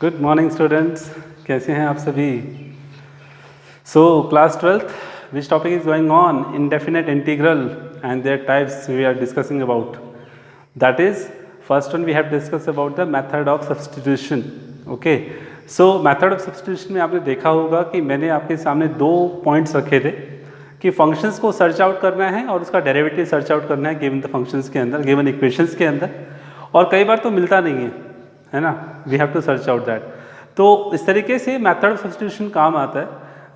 Good morning students, कैसे हैं आप सभी? So class 12th, which topic is going on? Indefinite integral and their types we are discussing about. That is first one we have discuss about the method of substitution. Okay, so method of substitution में आपने देखा होगा कि मैंने आपके सामने दो points रखे थे कि फंक्शंस को सर्च आउट करना है और उसका डेरिवेटिव सर्च आउट करना है गिवन द फंक्शंस के अंदर, गिवन इक्वेशंस के अंदर. और कई बार तो मिलता नहीं है ना, we have to search out that. तो इस तरीके से मेथड ऑफ सब्सटीट्यूशन काम आता है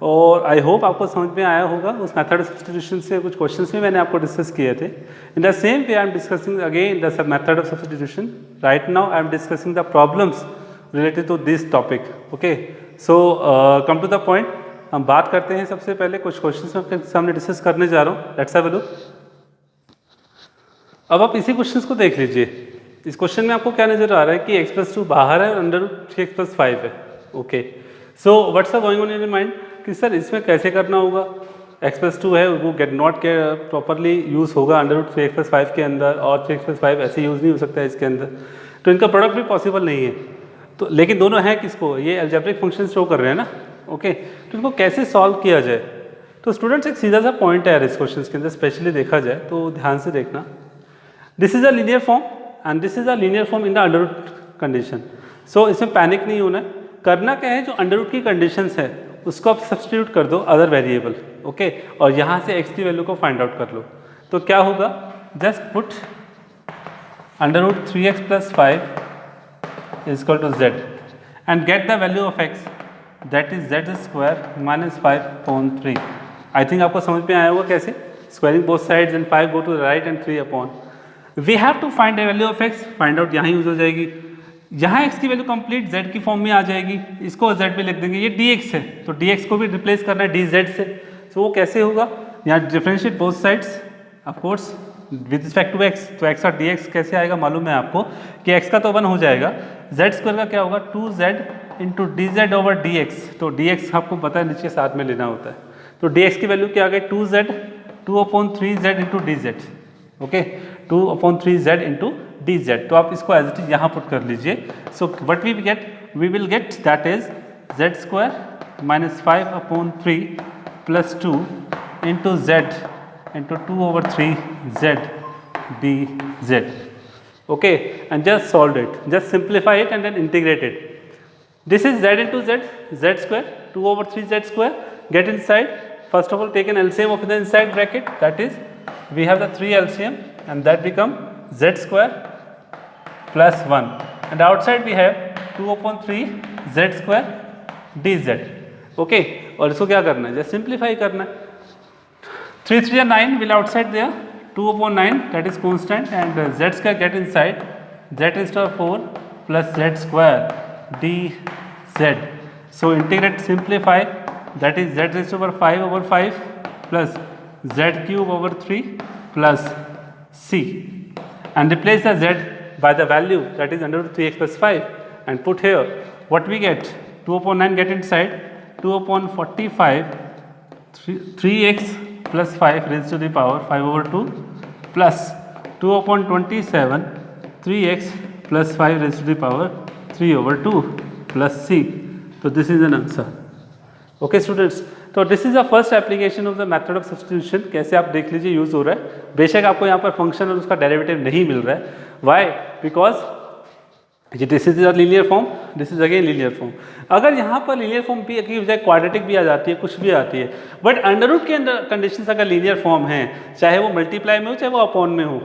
और आई होप आपको समझ में आया होगा. उस मेथड ऑफ सब्सटीट्यूशन से कुछ क्वेश्चंस भी मैंने आपको डिस्कस किए थे. In the same way I am discussing again the method of substitution. Right now I am discussing the problems related to this topic. Okay, so come to the point. हम बात करते हैं सबसे पहले कुछ क्वेश्चंस मैं आपके सामने डिस्कस करने जा रहा हूँ. Let's have a look. अब आप इसी क्वेश्चंस को देख लीजिए. इस क्वेश्चन में आपको क्या नजर आ रहा है कि x+2 बाहर है और अंडर रूट 3x+5 है. Okay, so what's are going on in your mind कि सर इसमें कैसे करना होगा? x+2 है वो गेट नॉट के प्रॉपरली यूज़ होगा अंडर रूट 3x+5 के अंदर और 3x+5 ऐसे यूज़ नहीं हो सकता है इसके अंदर, तो इनका प्रोडक्ट भी पॉसिबल नहीं है. तो लेकिन दोनों हैं किसको, ये अलजेब्रिक फंक्शन शो कर रहे हैं ना. ओके, तो इनको कैसे सॉल्व किया जाए? तो स्टूडेंट्स एक सीधा सा पॉइंट है यार इस क्वेश्चन के अंदर, स्पेशली देखा जाए तो ध्यान से देखना. This is a linear form and this is a linear form in the under root condition. So इसमें पैनिक नहीं होना है. करना क्या है, जो अंडर रूट की कंडीशंस है उसको आप सब्स्टिट्यूट कर दो अदर वेरिएबल. ओके, और यहाँ से x की वैल्यू को फाइंड आउट कर लो. तो क्या होगा, just put under root 3x+5 is equal to z and get the value of x, that is z² - 5/3. I think आपको समझ में आया होगा कैसे. Squaring both sides and 5 go to the right and 3 upon. We have to find the value of x. Find out यहाँ use हो जाएगी. यहाँ x की वैल्यू कंप्लीट z की फॉर्म में आ जाएगी. इसको z पे लिख देंगे. ये dx है तो dx को भी रिप्लेस करना है dz से. तो वो कैसे होगा, यहाँ differentiate both sides of course with respect to x. तो x का dx कैसे आएगा मालूम है आपको कि x का तो 1 हो जाएगा. z² का क्या होगा 2z into dz over dx. तो dx आपको पता है नीचे साथ में लेना होता है. तो dx की वैल्यू क्या आ गई 2/3z इंटू dz. ओके, 2/3z इंटू dz. तो आप इसको एज इट इज यहाँ पुट कर लीजिए. So what we will get that is z² - 5/3 plus 2 into z into 2/3z dz. ओके, and just solve it, just simplify it and then integrate it. This is z into z, z², 2/3z². Get inside. First of all, take an LCM of the inside bracket. That is, we have the 3 LCM, and that become z² plus 1. And outside we have 2/3z² dz. Okay, और इसको क्या करना है, just simplify करना है. 3 3 are 9, will outside there. 2/9 that is constant, and z² get inside. Z is to 4 plus z² dz. So integrate, simplify, that is z raised to 5/5 plus z³/3 plus c, and replace the z by the value that is under root 3x+5 and put here what we get. 2/9 get inside. 2/45 3x plus 5 raised to the power 5/2 plus 2/27 3x plus 5 raised to the power 3/2 plus c. So this is an answer. Okay students, तो this is the first application of the method of substitution. कैसे आप देख लीजिए use हो रहा है. बेशक आपको यहाँ पर फंक्शन और उसका डेरिवेटिव नहीं मिल रहा है. Why? Because this is a linear form, this is again linear form. अगर यहाँ पर लीनियर फॉर्म भी की बजाय क्वाड्रेटिक भी आ जाती है, कुछ भी आती है, बट अंडर रूट के अंदर कंडीशन अगर लीनियर फॉर्म है, चाहे वो मल्टीप्लाई में हो चाहे वो अपॉन में हो,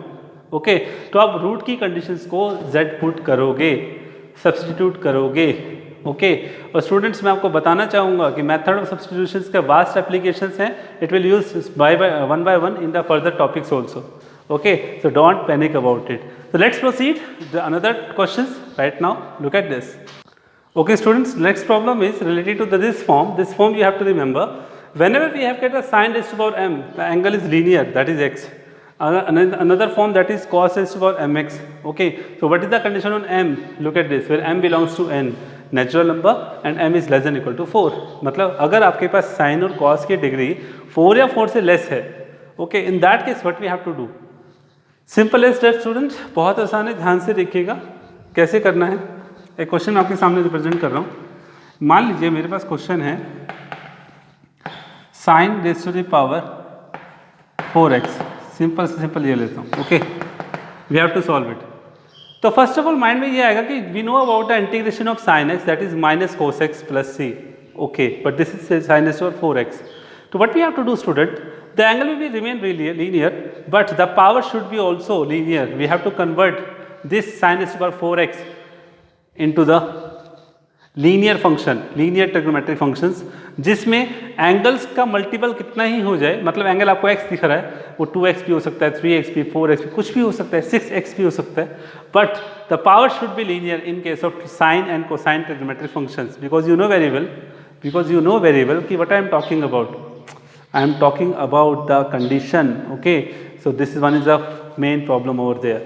ओके, तो आप रूट की कंडीशंस को z पुट करोगे, सब्स्टिट्यूट करोगे. ओके, और स्टूडेंट्स मैं आपको बताना चाहूँगा कि मेथड ऑफ सब्स्टिट्यूशंस के वास्ट एप्लीकेशंस हैं. It will use one by one in the further topics also. Okay, so don't panic about it. So let's proceed the another questions right now. Look at this. Okay students, next problem is related to this form. This form you have to remember. Whenever we have get a sin raised to power m, the angle is linear, that is x. Another form that is cos raised to power mx. Okay, so what is the condition on m? Look at this, where m belongs to n, natural number, and m is less than equal to 4. मतलब अगर आपके पास sin और cos की degree 4 या 4 से less है, okay, in that case what we have to do? Simple as that student, बहुत आसान है. ध्यान से देखिएगा कैसे करना है. एक क्वेश्चन मैं आपके सामने रिप्रेजेंट कर रहा हूँ। मान लीजिए मेरे पास क्वेश्चन है sine raise to the power 4x, simple से सिंपल ये लेता हूँ। Okay, we have to solve it. तो फर्स्ट ऑफ ऑल माइंड में ये आएगा कि we know about the integration of sine x, that is minus cos x plus c. Okay, but this is sine raise to power 4x. तो what we have to do, student, the angle will be remain linear, but the power should be also linear. We have to convert this sin raised to power 4x into the linear function, linear trigonometric functions, जिसमें angles का multiple कितना ही हो जाए, मतलब angle आपको x दिख रहा है, वो 2x भी हो सकता है, 3x भी, 4x भी, कुछ भी हो सकता है, 6x भी हो सकता है, but the power should be linear in case of sine and cosine trigonometric functions, because you know very well कि what I am talking about. I am talking about the condition. Okay, so this is one is the main problem over there.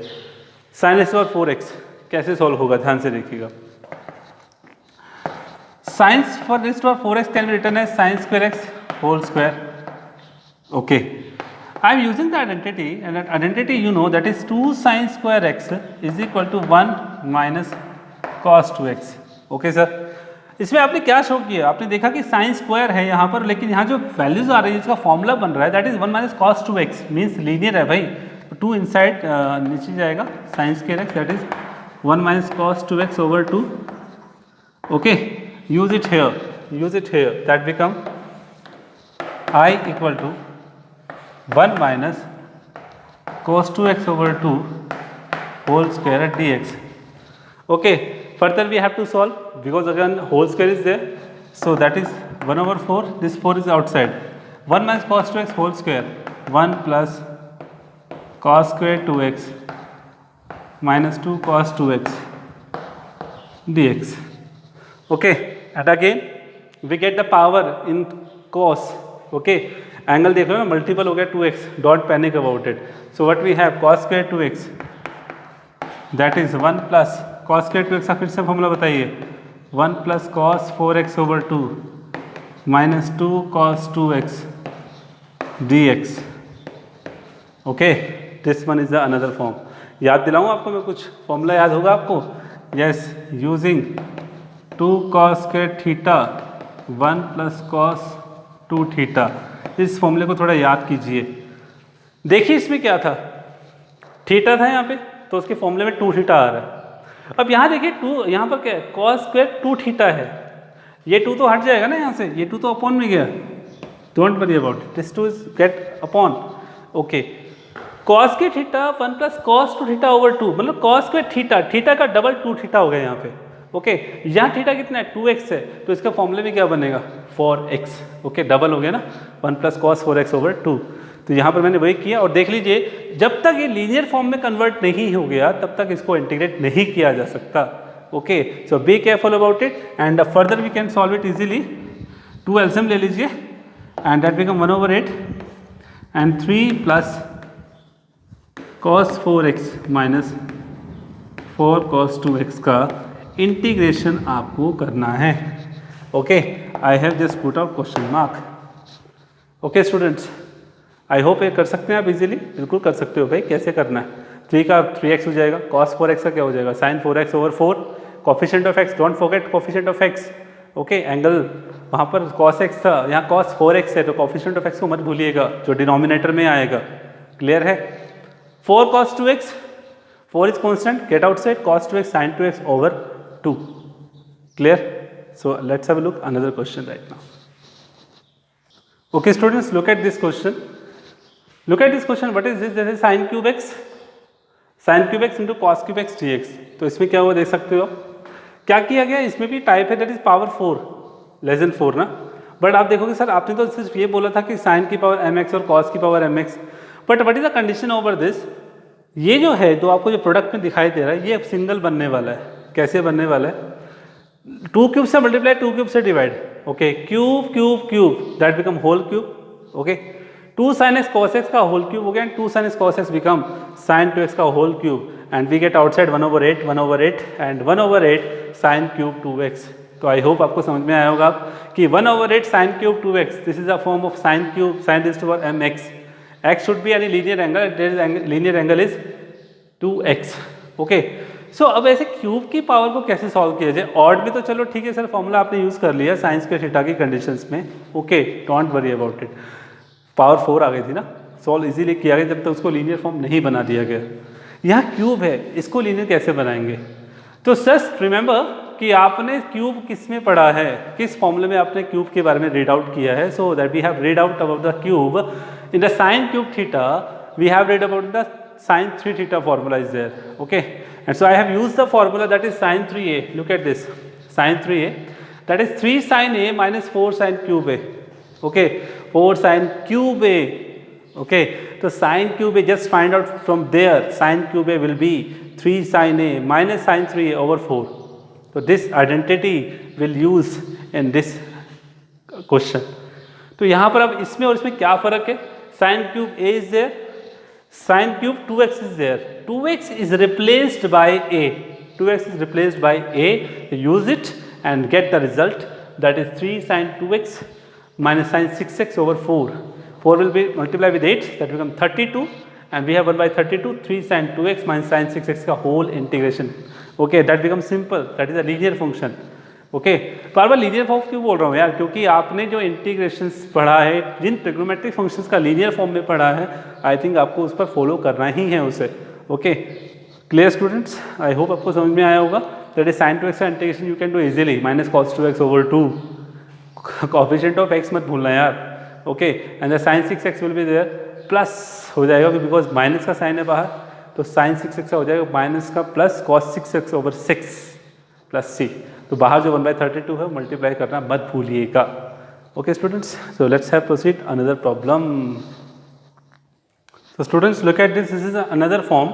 Sin raised to power 4x कैसे solve होगा, ध्यान से देखिएगा. Sin raised to power 4x can be written as sin square x whole square. Okay, I am using the identity, and that identity you know that is 2 sin square x is equal to 1 minus cos 2x. Okay sir. इसमें आपने क्या show किया, आपने देखा कि sine square है यहाँ पर, लेकिन यहाँ जो वैल्यूज आ रही है, इसका फॉर्मूला बन रहा है, that is 1 minus cos 2x, means linear है भाई. तो 2 इनसाइड नीचे जाएगा, sine square x that is 1 minus cos 2x over 2. Okay, use it here, that become I equal to 1 minus cos 2x over 2 whole square dx. ओके, further we have to solve because again whole square is there, so that is 1 over 4, this 4 is outside, 1 minus cos 2x whole square, 1 plus cos square 2x minus 2 cos 2x dx. Okay, and again we get the power in cos. Okay, angle देख लो ना, multiple हो गया 2x, don't panic about it. So what we have, cos square 2x दैट is 1 plus cos square 2x का फिर से formula बताइए, 1 plus cos 4x over 2 minus 2 cos 2x dx. Okay, this one is the another form. याद दिलाऊं आपको मैं कुछ, फॉर्मूला याद होगा आपको? यस, यूजिंग 2 cos स्क्वायर थीटा 1 प्लस cos 2 थीटा. इस फॉर्मूले को थोड़ा याद कीजिए. देखिए इसमें क्या था, थीटा था यहाँ पे, तो उसके फॉर्मूले में 2 थीटा आ रहा है. अब यहाँ देखिए 2, यहाँ पर क्या है, cos स्क्वायर 2 थीटा है, ये 2 तो हट जाएगा ना यहाँ से, ये 2 तो अपॉन में गया, don't worry about it, this 2 is get upon. Okay, cos के theta 1 plus cos 2 theta over 2, मतलब cos स्क्वायर थीटा का डबल 2 थीटा हो गया यहाँ पे. ओके, यहाँ थीटा कितना है, 2x है, तो इसका फॉर्मूले में क्या बनेगा, 4x. ओके, डबल हो गया ना, 1 प्लस cos 4x ओवर 2. तो यहाँ पर मैंने वही किया, और देख लीजिए जब तक ये लीनियर फॉर्म में कन्वर्ट नहीं हो गया तब तक इसको इंटीग्रेट नहीं किया जा सकता. Okay, so be careful about it, and further we can solve it easily. 2 LCM ले लीजिए, and that become 1 over 8 and 3 plus cos 4x minus 4 cos 2x का इंटीग्रेशन आपको करना है. Okay, I have just put out question mark. Okay students, I hope ये कर सकते हैं आप इजीली, बिल्कुल कर सकते हो भाई. कैसे करना है, 3 का 3x हो जाएगा, cos 4x का क्या हो जाएगा, sin 4x over 4, coefficient of x, don't forget coefficient of x. Okay, angle वहाँ पर cos x था, यहाँ cos 4x है, तो कोफिशिएंट ऑफ x को मत भूलिएगा, जो डिनोमिनेटर में आएगा. क्लियर है? 4 cos 2x, 4 is constant, get outside, cos 2x sin 2x over 2. Clear? So let's have a look another question right now. Okay students, look at this question. Look at this question. What is this? This is sin cube x. Sin cube x into cos cube x dx. तो इसमें क्या हुआ देख सकते हो आप. क्या किया गया, इसमें भी टाइप है, that is power 4 less than 4 ना. बट आप देखोगे सर, आपने तो सिर्फ ये बोला था कि sin की पावर mx और cos की power mx. But what is the condition over this, ये जो है, जो आपको जो प्रोडक्ट में दिखाई दे रहा है, ये सिंगल बनने वाला है. कैसे बनने वाला है, 2 क्यूब से मल्टीप्लाई, 2 क्यूब से divide. Okay, cube cube cube that become whole cube. Okay, 2 sin x cos x का होल क्यूब हो गया, and 2 sin x cos x become sin 2x का whole cube, and we get outside 1 over 8 and 1 over 8 sin cube 2x. तो I hope आपको समझ में आया होगा कि 1 over 8 sin cube 2x, this is a form of sin cube sin raised to power mx. x should be any linear angle, there is linear angle is 2x. Okay, सो अब ऐसे cube की power को कैसे solve किया जाए? Odd भी तो चलो ठीक है सर, फॉर्मूला आपने यूज़ कर लिया साइन स्क्वायर थीटा की कंडीशंस में, okay, don't worry about it. Power 4 आ गई थी ना, सॉल्व इजीली किया गया जब तक उसको लीनियर फॉर्म नहीं बना दिया गया। यहाँ क्यूब है, इसको लीनियर कैसे बनाएंगे? तो जस्ट रिमेंबर कि आपने क्यूब किस में पढ़ा है, किस फॉर्मूले में आपने क्यूब के बारे में रीड आउट किया है। So that we have read out about the cube in the sine cube theta, we have read about the sin 3 theta formula is there, okay, and so I have used the formula that is sin 3a. Look at this, sin 3a, that is 3 sin a minus 4 sin cube a, okay, 4 sin cube a, okay, so sin cube a, just find out from there, sin cube a will be 3 sin a minus sin 3a over 4. So this identity will use in this question. तो यहाँ पर अब इसमें और इसमें क्या फ़र्क है? sin cube a is there, sin cube 2x is there, 2x is replaced by a, 2x is replaced by a, use it and get the result, that is 3 sin 2x minus sin 6x over 4. 4 will be multiplied with 8, that become 32, and we have 1 by 32, 3 sin 2x minus sin 6x का whole integration, okay, that becomes simple, that is a linear function, okay. Bar bar linear form क्यों बोल रहा हूँ यार? क्योंकि आपने जो integrations पढ़ा है, जिन ट्रिग्नोमेट्रिक फंक्शंस का लीनियर फॉर्म में पढ़ा है, आई थिंक आपको उस पर फॉलो करना ही है उसे, okay. Clear students? I hope आपको समझ में आया होगा। दैट इज साइन 2x का integration you can do easily, minus cos 2x over 2, coefficient of x मत भूलना यार, okay, and the sin 6x will be there, plus हो जाएगा बिकॉज माइनस का साइन है बाहर, तो sin 6x हो जाएगा माइनस का plus cos 6x over 6 plus c, तो बाहर जो 1/32 है मल्टीप्लाई करना मत भूलिएगा, okay students. So let's have proceed another problem. So students look at this, this is another form.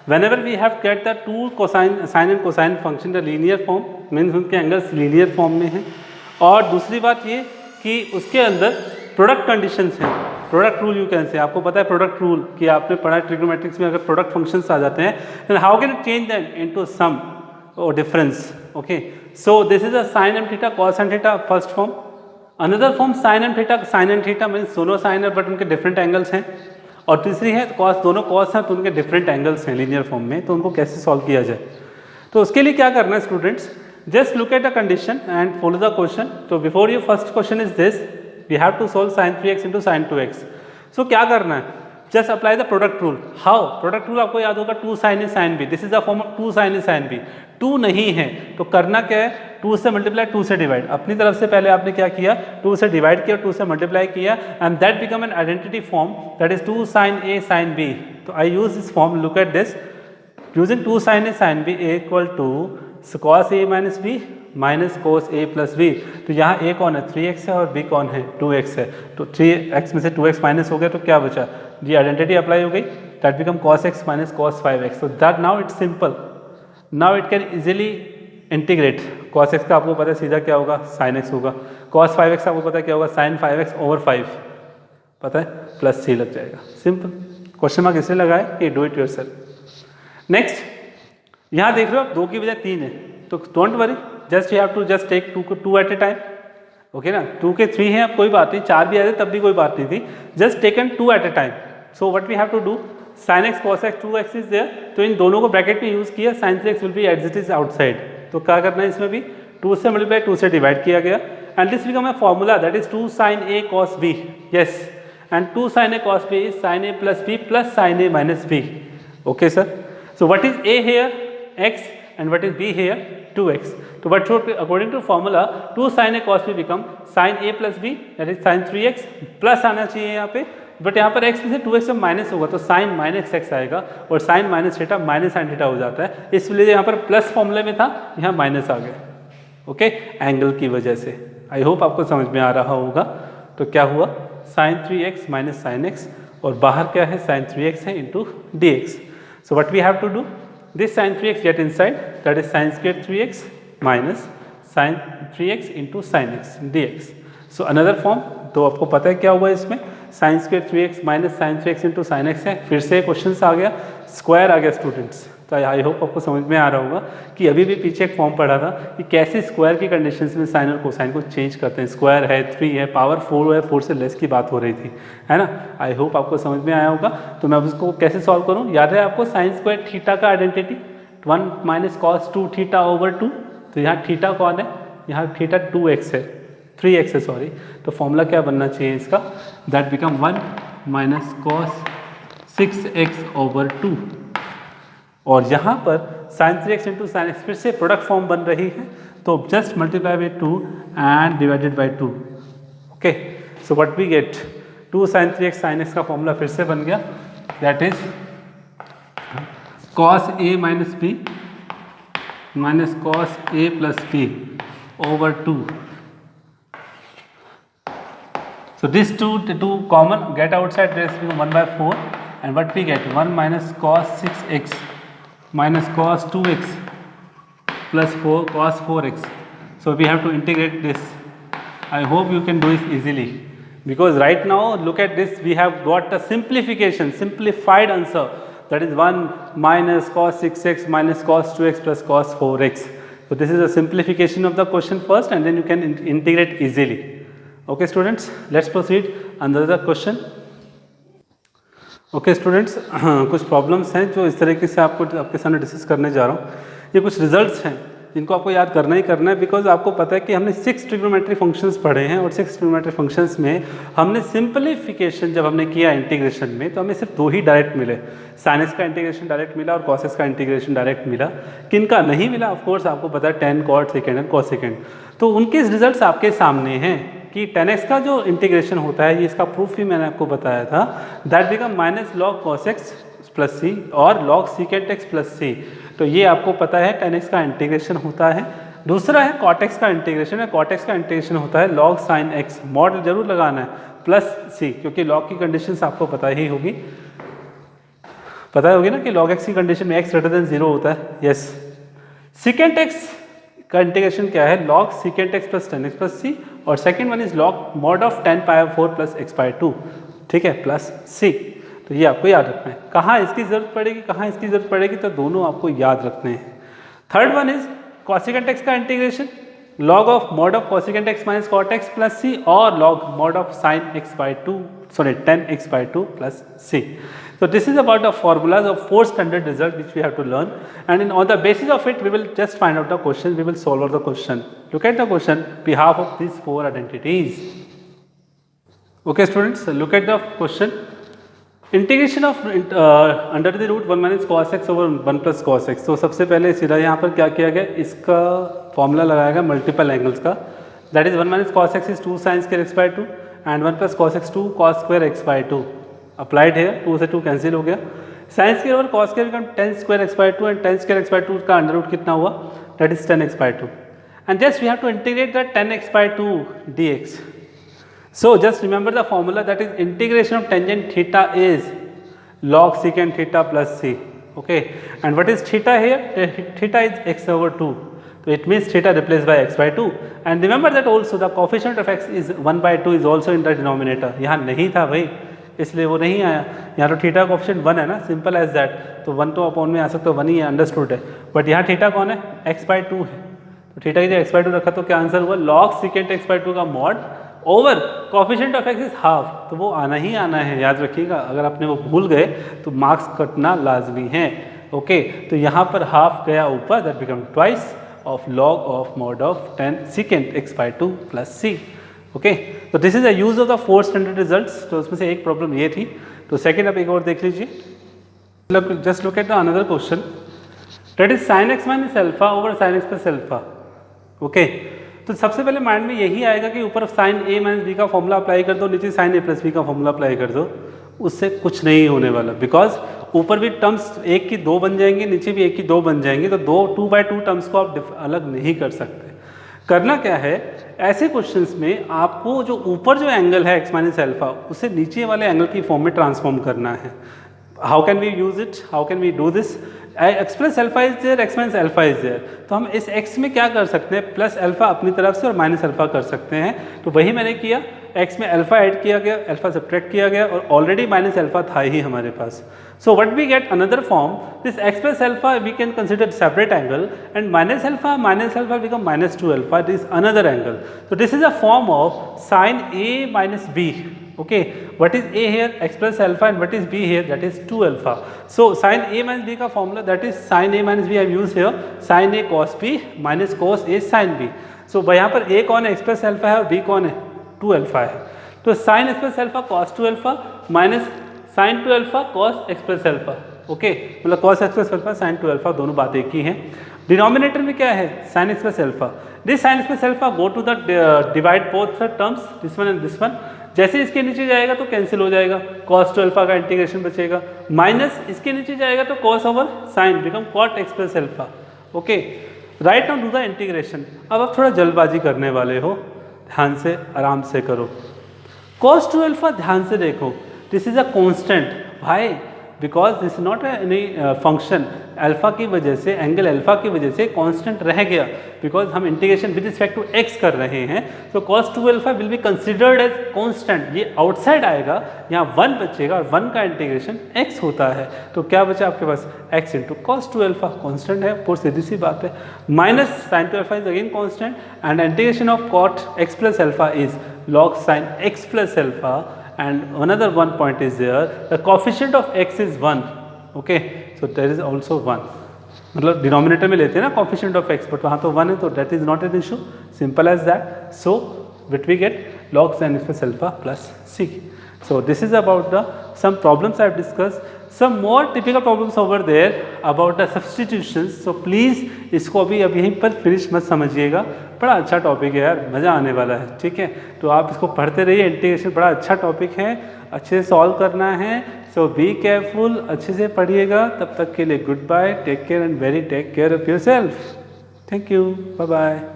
whenever we have get the two cosine sin and cosine function the linear form, means उनके angles linear form में हैं। और दूसरी बात ये कि उसके अंदर प्रोडक्ट कंडीशंस हैं, product rule you can say, आपको पता है प्रोडक्ट रूल कि आपने पढ़ा ट्रिग्नोमेट्रिक्स में, अगर प्रोडक्ट फंक्शंस आ जाते हैं then how can you change them into sum or difference, okay, so this is a sin m theta cos n theta first form, another form sin m theta sin n theta means दोनों sign है but उनके different angles हैं, और तीसरी है cos, दोनों cos हैं तो उनके डिफरेंट एंगल्स हैं लीनियर फॉर्म में, तो उनको कैसे सॉल्व किया जाए? तो उसके लिए क्या करना है students, just look at the condition and follow the question. तो before you first question is this, we have to solve sin 3x into sin 2x। So क्या करना है, just apply the product rule. How? Product rule आपको याद होगा, 2 sin a sin b, this is the form of 2 sin a sin b। 2 नहीं है तो करना क्या है, 2 से मल्टीप्लाई, 2 से डिवाइड, अपनी तरफ से पहले आपने क्या किया, 2 से डिवाइड किया, 2 से मल्टीप्लाई किया, and that become an identity form, that is 2 sin a sin b। तो I use this form, look at this, using 2 sin a sin b equal to cos a minus b minus cos a plus b। तो यहाँ a कौन है, 3x है, और b कौन है, 2x है, तो 3x में से 2x माइनस हो गया तो क्या बचा, ये आइडेंटिटी अप्लाई हो गई, that become cos x minus cos 5x। so that now it's simple, now it can easily integrate। cos x का आपको पता है सीधा क्या होगा, sin x होगा, cos 5x आपको पता है क्या होगा, sin 5x over 5 पता है, प्लस c लग जाएगा, सिंपल। क्वेश्चन मार्क इसलिए लगा है कि डू इट योरसेल्फ। नेक्स्ट, यहाँ देख रहे हो आप 2 की बजाय 3 है, तो don't worry, just you have to just take 2 at a time, okay ना। 2 के 3 हैं, अब कोई बात नहीं, 4 भी आए थे तब भी कोई बात नहीं थी, just taken 2 at a time. So what we have to do, sin x cos x 2x is there, तो इन दोनों को ब्रैकेट में यूज किया, sin 3x will be as it is outside, तो क्या करना है इसमें भी, 2 से मल्टीप्लाई 2 से डिवाइड किया गया, and this become a formula, that is 2 sin a cos b, yes, and 2 sin a cos b is sin a plus b plus sin a minus b, okay sir. So what is a here, x, and what is b here, 2x। तो what should, according to formula, 2 sin a cos b become sin a plus b, that is sin 3x, plus आना चाहिए यहाँ पे, but यहाँ पर x में से 2x में माइनस होगा तो sin माइनस x आएगा, और sin minus theta minus sin theta हो जाता है, इसलिए यहाँ पर प्लस फॉर्मूले में था, यहाँ माइनस आ गया, ओके, एंगल की वजह से। आई होप आपको समझ में आ रहा होगा। तो क्या हुआ, sin 3x minus sin x, और बाहर क्या है, sin 3x है into dx। So what we have to do, this sin 3x get inside, that is sin square 3x minus sin 3x into sin x dx। so another form, तो आपको पता है क्या हुआ इसमें, sin square 3x minus sin 3x into sin x है, फिर से क्वेश्चन आ गया, स्क्वायर आ गया स्टूडेंट्स। तो आई होप आपको समझ में आ रहा होगा कि अभी भी पीछे एक फॉर्म पढ़ा था कि कैसे स्क्वायर की कंडीशंस में साइन और कोसाइन को चेंज करते हैं, स्क्वायर है, 3 है, पावर 4 है, 4 से लेस की बात हो रही थी, है ना। आई होप आपको समझ में आया होगा। तो मैं अब उसको कैसे सॉल्व करूँ, याद है आपको साइन स्क्वायर थीटा का identity, 1 minus cos 2 theta over 2, तो यहाँ थीटा कौन है, यहाँ थीटा 2x है, 3x है सॉरी, तो फॉर्मूला क्या बनना चाहिए इसका, that become 1 minus cos 6x over 2, और यहाँ पर sign 3x into sine x फिर से प्रोडक्ट फॉर्म बन रही है, तो जस्ट multiply by 2 and divided by 2, okay, so what we get 2 sine 3x sine x का फॉर्मूला फिर से बन गया, that is cos a minus b minus cos a plus b over 2. So this two common, get outside this become 1 by 4, and what we get 1 minus cos 6x minus cos 2x plus 4 cos 4x. So we have to integrate this. I hope you can do it easily, because right now look at this, we have got a simplification, simplified answer, that is 1 minus cos 6x minus cos 2x plus cos 4x. So this is a simplification of the question first, and then you can integrate easily. Okay students, let's proceed another question. Okay students, कुछ problems हैं जो इस तरीके से आपके सामने discuss करने जा रहा हूँ. ये कुछ रिजल्ट्स हैं जिनको आपको याद करना ही करना है, बिकॉज आपको पता है कि हमने 6 ट्रिग्नोमेट्री फंक्शंस पढ़े हैं, और 6 ट्रिग्नोमेट्री फंक्शंस में हमने सिंपलीफिकेशन जब हमने किया इंटीग्रेशन में, तो हमें सिर्फ 2 ही डायरेक्ट मिले, साइन एक्स का इंटीग्रेशन डायरेक्ट मिला और कॉस एक्स का इंटीग्रेशन डायरेक्ट मिला. किनका नहीं मिला, ऑफ कोर्स आपको पता है tan cot second and cos second, तो उनके रिजल्ट्स आपके सामने हैं कि tan x का जो इंटीग्रेशन होता है, ये इसका प्रूफ भी मैंने आपको बताया था, that become minus log cos x plus c और log secant x plus c. तो ये आपको पता है tan x का इंटीग्रेशन होता है. दूसरा है cot x का इंटीग्रेशन है, cot x का इंटीग्रेशन होता है लॉग साइन x, मॉड जरूर लगाना है, प्लस सी, क्योंकि लॉग की कंडीशंस आपको पता ही होगी, पता होगी ना कि log x की कंडीशन में x ग्रेटर देन 0 होता है. यस, सीकेंट x का इंटीग्रेशन क्या है, log secant x plus tan x plus c, और second one is log mod of tan pi 4 plus x by 2, ठीक है, प्लस सी. तो ये आपको याद रखना है. कहाँ इसकी जरूरत पड़ेगी, कहाँ इसकी जरूरत पड़ेगी, तो दोनों आपको याद रखने हैं. Third one is cosecant x का integration, log of mod of cosecant x minus cot x plus c, और log mod of sine x by 2, sorry tan x by 2 plus c. So this is about the formulas of 4 standard result which we have to learn, and on the basis of it we will just find out the question, we will solve out the question. Look at the question behalf of these 4 identities. Okay students, look at the question. Integration of under the root 1 minus cos x over 1 plus cos x. तो सबसे पहले सीधा यहाँ पर क्या किया गया, इसका फॉर्मूला लगाया गया मल्टीपल एंगल्स का, that is 1 minus cos x is 2 sine square x by 2 and 1 plus cos x 2 cos square x by 2. Applied है, 2 से 2 कैंसिल हो गया. Sine square over cos square become tan square x by 2, and tan square x by 2 का under root कितना हुआ, that is tan x by 2, and just we have to integrate that tan x by 2 dx. So just remember the formula, that is integration of tangent theta is log secant theta plus c. Okay, and what is theta here? Theta is x over 2. So it means theta replaced by x by 2. And remember that also the coefficient of x is 1 by 2 is also in the denominator. यहाँ नहीं था भाई, इसलिए वो नहीं आया. यहाँ तो थीटा कोफिशिएंट 1 है ना, सिंपल एज दैट. तो 1 तो अपॉन में आ सकता है, 1 ही है, अंडरस्टूड है. बट यहाँ थीटा कौन है, x बाई 2 है. तो थीटा की जब x बाई 2 रखा तो क्या आंसर हुआ, लॉग सीकेंट x बाई 2 का mod over coefficient of x is half. तो वो आना ही आना है, याद रखिएगा. अगर आपने वो भूल गए तो मार्क्स कटना लाजमी है. ओके, तो यहाँ पर हाफ गया ऊपर, that become twice of log of mod of 10 secant x by 2 plus c. Okay, तो this is the use of the 4 standard results. तो उसमें से एक प्रॉब्लम ये थी. तो सेकेंड आप एक और देख लीजिए. Just look at the another question, that is sine x minus alpha over sine x plus alpha. Okay, तो सबसे पहले माइंड में यही आएगा कि ऊपर साइन a माइनस बी का फॉर्मूला अप्लाई कर दो, नीचे साइन a प्लस बी का फॉर्मूला अप्लाई कर दो. उससे कुछ नहीं होने वाला, बिकॉज ऊपर भी टर्म्स एक की 2 बन जाएंगे, नीचे भी एक की 2 बन जाएंगे. तो 2 बाई 2 टर्म्स को आप अलग नहीं कर सकते. करना क्या है, ऐसे क्वेश्चंस में आपको जो ऊपर जो एंगल है x माइनस अल्फा, उसे नीचे वाले एंगल की फॉर्म में ट्रांसफॉर्म करना है. How can we use it, how can we do this, x plus alpha is there, x minus alpha is there. तो हम इस x में क्या कर सकते हैं, प्लस अल्फा अपनी तरफ से और माइनस अल्फा कर सकते हैं. तो वही मैंने किया, x में अल्फा ऐड किया गया, अल्फा सब्ट्रैक्ट किया गया, और ऑलरेडी माइनस अल्फा था ही हमारे पास. So what we get another form, this x plus alpha we can consider separate angle, and minus alpha become minus 2 alpha, this another angle. तो this is a form of sine a minus b. Okay, what is a here? X plus alpha, and what is b here? That is 2 alpha. So sin a minus b का formula, that is sin a minus b I have used here, sin a cos b minus cos a sin b. So यहाँ पर a कौन है? x plus alpha है, और b कौन है? 2 alpha है. तो sin x plus alpha cos 2 alpha minus sin 2 alpha cos x plus alpha. Okay, मतलब cos x plus alpha sin 2 alpha दोनों बात एक ही हैं. डिनोमिनेटर में क्या है? sin x plus alpha. This sin x plus alpha go to the divide both the terms, this one and this one. जैसे इसके नीचे जाएगा तो कैंसिल हो जाएगा, cos 2 alpha का इंटीग्रेशन बचेगा, माइनस इसके नीचे जाएगा तो cos over sin become cot x plus alpha. Okay, right now do the integration. अब आप थोड़ा जल्दबाजी करने वाले हो, ध्यान से आराम से करो. cos 2 alpha ध्यान से देखो, दिस इज अ कांस्टेंट. भाई because this is not any function, alpha की वजह से, एंगल अल्फा की वजह से कांस्टेंट रह गया, बिकॉज हम integration with respect to x कर रहे हैं. तो cos 2 alpha will be considered as constant. ये आउटसाइड आएगा, यहाँ 1 बचेगा, और 1 का इंटीग्रेशन x होता है. तो क्या बचा आपके पास? x into cos 2 alpha. Constant है, ऑफ कोर्स सीधी सी बात है. Minus sin 2 alpha is again constant, and integration of cot x plus alpha is log sin x plus alpha. And another one point is there, the coefficient of x is 1. Okay, so there is also 1. मतलब denominator में लेते हैं ना coefficient of x, but वहाँ तो 1 है, तो that is not an issue, simple as that. So what we get? log sin x plus alpha plus c. So this is about the some problems I have discussed. Some more typical problems over there about the substitutions. So please इसको अभी यहीं पर finish मत समझिएगा. बड़ा अच्छा topic है यार, मज़ा आने वाला है. ठीक है, तो आप इसको पढ़ते रहिए. इंटीग्रेशन बड़ा अच्छा टॉपिक है, अच्छे से सॉल्व करना है. सो बी केयरफुल, अच्छे से पढ़िएगा. तब तक के लिए goodbye, take care and very take care of yourself. Thank you, bye bye.